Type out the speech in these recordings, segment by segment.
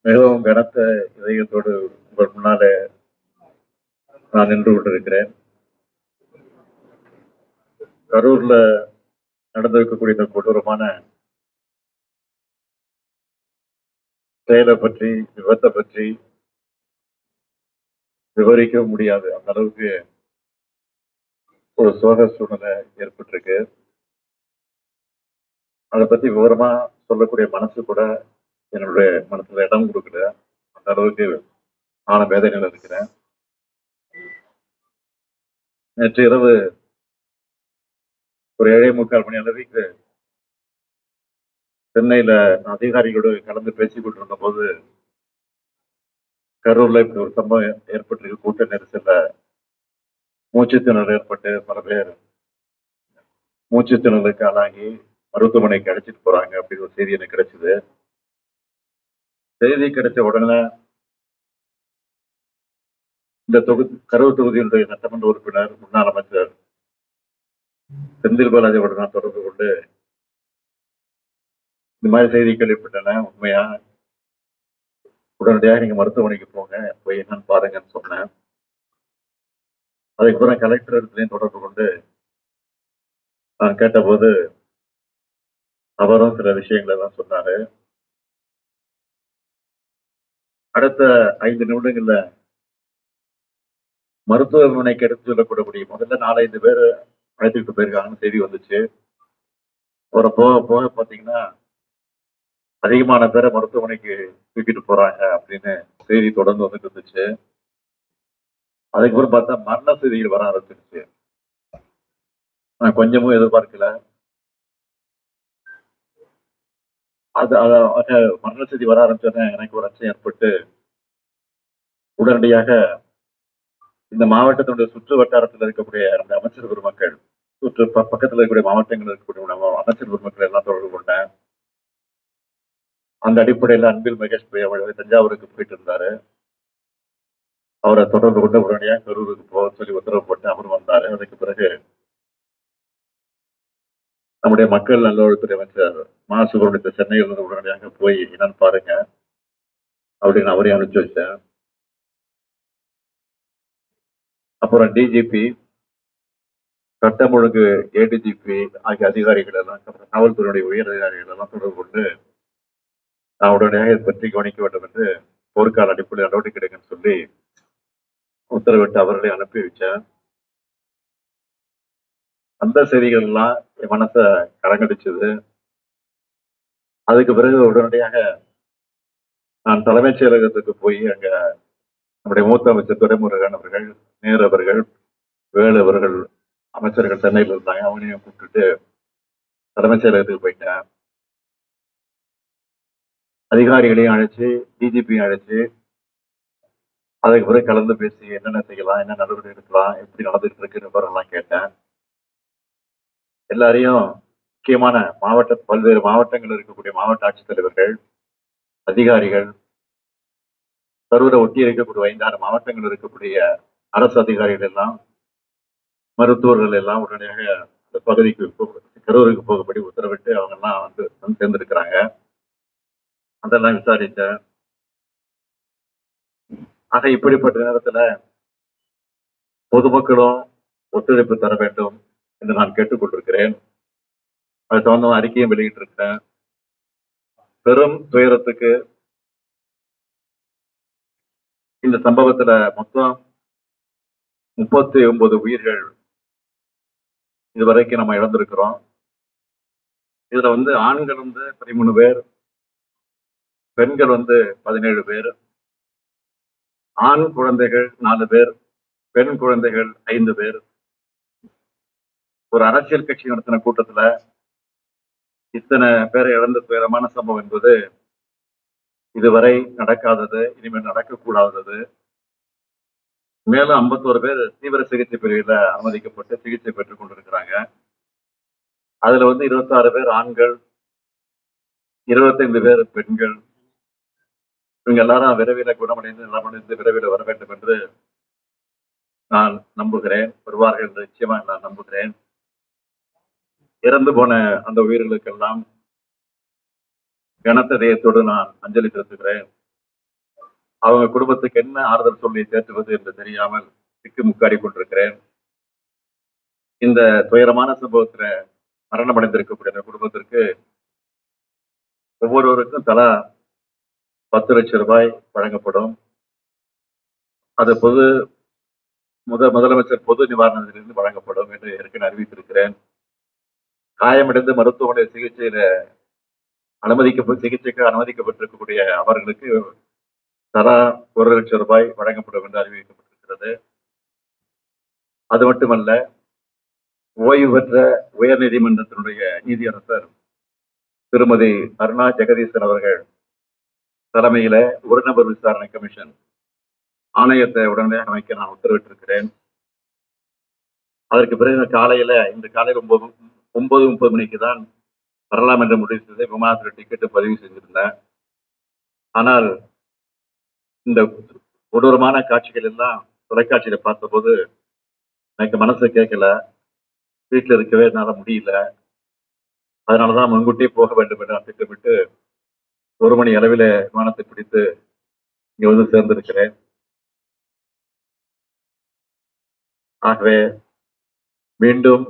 மிகவும் கனத்த இதயத்தோடு உங்கள் முன்னாலே நான் நின்று கொண்டிருக்கிறேன். கரூர்ல நடந்திருக்கக்கூடிய இந்த கொடூரமான செயலை பற்றி, விபத்தை பற்றி விவரிக்க முடியாது. அந்த அளவுக்கு ஒரு சோக சூழ்நிலை ஏற்பட்டிருக்கு. அதை பத்தி விவரமா சொல்லக்கூடிய மனசு கூட என்னுடைய மனசுல இடம் கொடுக்கல. அந்த அளவுக்கு ஆன வேதனையில இருக்கிறேன். நேற்று இரவு ஒரு 7:45 மணி அளவுக்கு சென்னையில அதிகாரிகளோடு கலந்து பேசிக் கொண்டிருந்த போது கரூர்ல இப்படி ஒரு சம்பவம் ஏற்பட்டிருக்கு. கூட்ட நெரிசல்ல மூச்சுத்திணறல் ஏற்பட்டு பல பேர் மூச்சுத்திணறலுக்கு ஆளாகி மருத்துவமனைக்கு அழைச்சிட்டு போறாங்க அப்படின்னு ஒரு செய்தி எனக்கு கிடைச்சது. செய்தி கிடைச்ச உடனே இந்த கரூர் தொகுதியினுடைய சட்டமன்ற உறுப்பினர் முன்னாள் அமைச்சர் செந்தில் பாலாஜியோட நான் தொடர்பு கொண்டு இந்த மாதிரி செய்தி கேள்விப்பட்டன, உண்மையா, உடனடியாக நீங்க மருத்துவமனைக்கு போங்க, போய் என்னன்னு பாருங்கன்னு சொன்னேன். அதுக்கப்புறம் கலெக்டர் இடத்துலையும் தொடர்பு கொண்டு நான் கேட்டபோது அவரும் சில விஷயங்கள் எல்லாம் சொன்னாரு. அடுத்த 5 நிமிடங்கள்ல மருத்துவமனைக்கு எடுத்து சொல்லக்கூடக்கூடிய முதல்ல 4-5 பேர் அழைத்துக்கிட்டு போயிருக்காங்கன்னு செய்தி வந்துச்சு. ஒரு போக போக பாத்தீங்கன்னா அதிகமான பேரை மருத்துவமனைக்கு தூக்கிட்டு போறாங்க அப்படின்னு செய்தி தொடர்ந்து வந்துட்டு இருந்துச்சு. அதுக்கப்புறம் பார்த்தா மரண செய்திகள் வர ஆரம்பிச்சிருச்சு. நான் கொஞ்சமும் எதிர்பார்க்கல. மரண செய்தி வர ஆரம்பிச்சோன்னே எனக்கு ஒரு அச்சம் ஏற்பட்டு உடனடியாக இந்த மாவட்டத்தினுடைய சுற்று வட்டாரத்தில் இருக்கக்கூடிய அந்த அமைச்சர் பெருமக்கள், பக்கத்தில் இருக்கக்கூடிய மாவட்டங்கள் இருக்கக்கூடிய அமைச்சர் பெருமக்கள் எல்லாம் தொடர்பு கொண்டேன். அந்த அடிப்படையில் அன்பில் மகேஷ் தஞ்சாவூருக்கு போயிட்டு இருந்தாரு. அவரை தொடர்பு கொண்டு உடனடியாக கரூருக்கு போக சொல்லி உத்தரவு போட்டு அவர் வந்தாரு. அதுக்கு பிறகு நம்முடைய மக்கள் நல்வாழ்வுத்துறை அமைச்சர் மா சுப்பிரமணியத்தை சென்னையில் இருந்து உடனடியாக போய் என்னன்னு பாருங்க அப்படின்னு அவரையும் அனுப்பிச்சு வச்சேன். அப்புறம் டிஜிபி, சட்டம் ஒழுங்கு ஏடிஜிபி ஆகிய அதிகாரிகள் எல்லாம், காவல்துறையுடைய உயர் அதிகாரிகள் எல்லாம் தொடர்பு கொண்டு நான் உடனடியாக இதை பற்றி கவனிக்க வேண்டும் என்று போர்க்கால அடிப்படையில் நடவடிக்கை எடுங்கன்னு சொல்லி உத்தரவிட்டு அவர்களை அனுப்பி வச்சேன். அந்த செய்திகள் எல்லாம் என் மனசை கலங்கடிச்சது. அதுக்கு பிறகு உடனடியாக நான் தலைமைச் செயலகத்துக்கு போய் அங்க நம்முடைய மூத்த அமைச்சர் துரைமுருகன் அவர்கள், நேரு அவர்கள், வேலு அவர்கள் அமைச்சர்கள் சென்னையில் இருந்தாங்க. அவங்களையும் கூப்பிட்டுட்டு தலைமைச் செயலகத்துக்கு போயிட்டேன். அதிகாரிகளையும் அழைச்சு, டிஜிபியும் அழைச்சு, அதுக்கு பிறகு கலந்து பேசி என்னென்ன செய்யலாம், என்ன நடவடிக்கை எடுக்கலாம், எப்படி நடந்துட்டு இருக்குன்னு விவரம்லாம் கேட்டேன். எல்லாரையும் முக்கியமான பல்வேறு மாவட்டங்கள் இருக்கக்கூடிய மாவட்ட ஆட்சித்தலைவர்கள், அதிகாரிகள், கரூரை ஒட்டி இருக்கக்கூடிய 5-6 மாவட்டங்கள் இருக்கக்கூடிய அரசு அதிகாரிகள் எல்லாம், மருத்துவர்கள் எல்லாம் உடனடியாக அந்த பகுதிக்கு கரூருக்கு போகப்படி உத்தரவிட்டு அவங்க எல்லாம் வந்து சேர்ந்திருக்கிறாங்க. அதெல்லாம் விசாரித்தேன். ஆக இப்படிப்பட்ட நேரத்துல பொதுமக்களும் ஒத்துழைப்பு தர வேண்டும் என்று நான் கேட்டுக்கொண்டிருக்கிறேன். அது சம்பந்தமா அறிக்கையும் வெளியிட்டிருக்கிறேன். பெரும் துயரத்துக்கு இந்த சம்பவத்துல மொத்தம் 39 உயிர்கள் இதுவரைக்கும் நம்ம இழந்திருக்கிறோம். இதுல ஆண்கள் 13 பேர், பெண்கள் 17 பேர், ஆண் குழந்தைகள் 4 பேர், பெண் குழந்தைகள் 5 பேர். ஒரு அரசியல் கட்சி நடத்தின கூட்டத்துல இத்தனை பேரை இழந்த துயரமான சம்பவம் என்பது இதுவரை நடக்காதது, இனிமேல் நடக்கக்கூடாதது. மேலும் 51 பேர் தீவிர சிகிச்சை பிரிவில் அனுமதிக்கப்பட்டு சிகிச்சை பெற்றுக் கொண்டிருக்கிறாங்க. அதுல 26 பேர் ஆண்கள், 25 பேர் பெண்கள். இவங்க எல்லாரும் விரைவில் குணமடைந்து விரைவில் வர வேண்டும் என்று நான் நம்புகிறேன். வருவார்கள் என்று நிச்சயமாக நான் நம்புகிறேன். இறந்து போன அந்த உயிர்களுக்கெல்லாம் கனத்த இதயத்தோடு நான் அஞ்சலி செலுத்துகிறேன். அவங்க குடும்பத்துக்கு என்ன ஆறுதல் சொல்லி தேற்றுவது என்று தெரியாமல் திக்குமுக்காடி கொண்டிருக்கிறேன். இந்த துயரமான சம்பவத்துல மரணமடைந்திருக்கக்கூடிய அந்த குடும்பத்திற்கு ஒவ்வொருவருக்கும் தலா 10 லட்சம் ரூபாய் வழங்கப்படும். அது முதலமைச்சர் பொது நிவாரண நிதியிலிருந்து வழங்கப்படும் என்று ஏற்கனவே அறிவித்திருக்கிறேன். காயமடைந்து மருத்துவமனை சிகிச்சைக்கு அனுமதிக்கப்பட்டிருக்கக்கூடிய அவர்களுக்கு தலா 1 லட்சம் ரூபாய் வழங்கப்படும் என்று அறிவிக்கப்பட்டிருக்கிறது. அது மட்டுமல்ல, ஓய்வு பெற்ற உயர் நீதிமன்றத்தினுடைய நீதியரசர் திருமதி அருணா ஜெகதீசன் அவர்கள் தலைமையில ஒரு நபர் விசாரணை கமிஷன் ஆணையத்தை உடனடியாக அமைக்க நான் உத்தரவிட்டிருக்கிறேன். அதற்கு பிறகு இன்று காலையில் 9:30 மணிக்கு தான் வரலாம் என்று முடிவு செய்து விமானத்தில் டிக்கெட்டு பதிவு செஞ்சிருந்தேன். ஆனால் இந்த கொடூரமான காட்சிகள் எல்லாம் தொலைக்காட்சியில பார்த்தபோது எனக்கு மனசு கேட்கல. வீட்டில் இருக்கவே என்னால முடியல. அதனாலதான் முன்கூட்டியே போக வேண்டும் என்று நான் திட்டமிட்டு 1 மணி அளவில் விமானத்தை பிடித்து இங்க வந்து சேர்ந்திருக்கிறேன். ஆகவே மீண்டும்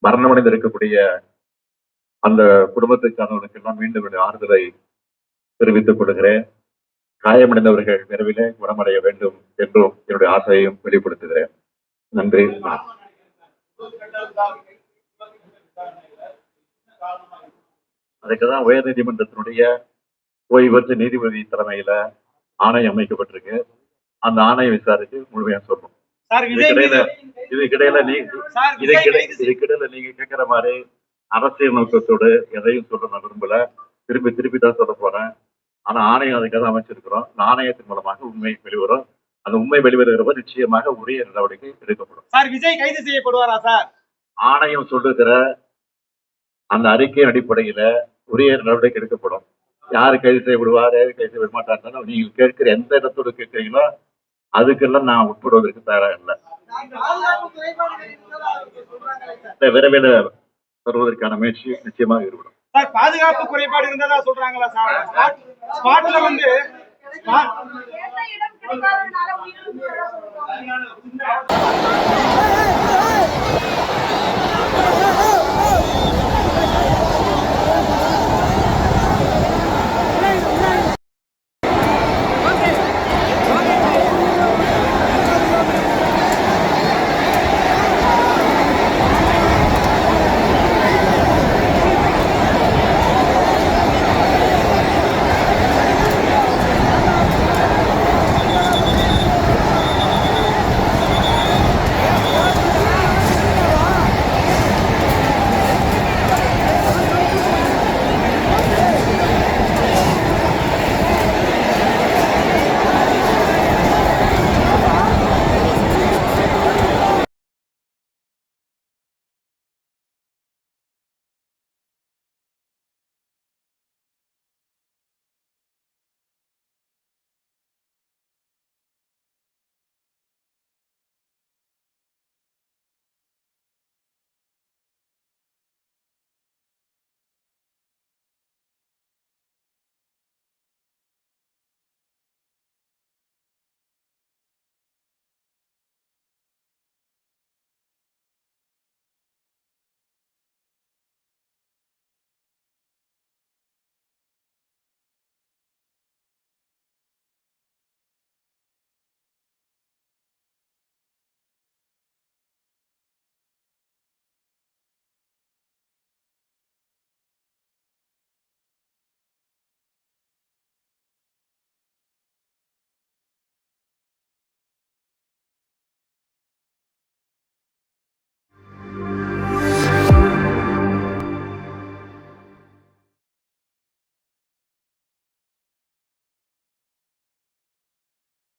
மரணமடைந்து இருக்கக்கூடிய அந்த குடும்பத்துக்கானவர்களுக்கு எல்லாம் மீண்டும் ஆறுதலை தெரிவித்துக் கொள்கிறேன். காயமடைந்தவர்கள் விரைவிலே குணமடைய வேண்டும் என்றும் என்னுடைய ஆசையையும் வெளிப்படுத்துகிறேன். நன்றி. அதுக்குதான் உயர் நீதிமன்றத்தினுடைய ஓய்வு பெற்ற நீதிபதி தலைமையில ஆணையம் அமைக்கப்பட்டிருக்கு. அந்த ஆணையம் விசாரித்து முழுமையா சொல்லும். இதுக்கிடையில நீங்க கேட்கிற மாதிரி அரசியல் நோக்கத்தோடு எதையும் சொல்ல நான் விரும்பல. திருப்பி தான் சொல்ல போறேன். ஆனா ஆணையம் அதுக்காக அமைச்சிருக்கிறோம். அந்த ஆணையத்தின் மூலமாக உண்மை வெளிவரும். அந்த உண்மை வெளிவருகிறப்ப நிச்சயமாக உரிய நடவடிக்கை எடுக்கப்படும். சார், விஜய் கைது செய்யப்படுவாரா சார்? ஆணையம் சொல்லுகிற அந்த அறிக்கையின் அடிப்படையில உரிய நடவடிக்கை எடுக்கப்படும். யாரு கைது செய்யப்படுவார், யாரு கைது செய்ய மாட்டார், நீங்க கேட்கிற எந்த இடத்தோடு கேட்கிறீங்களோ அதுக்கெல்லாம் நான் உட்படுவதற்கு தயாராக இல்லை. விரைவில் வருவதற்கான முயற்சி நிச்சயமாக ஈடுபடும். சார், பாதுகாப்பு குறைபாடு இருந்ததா சொல்றாங்களா சார்? ஸ்பாட்ல வந்து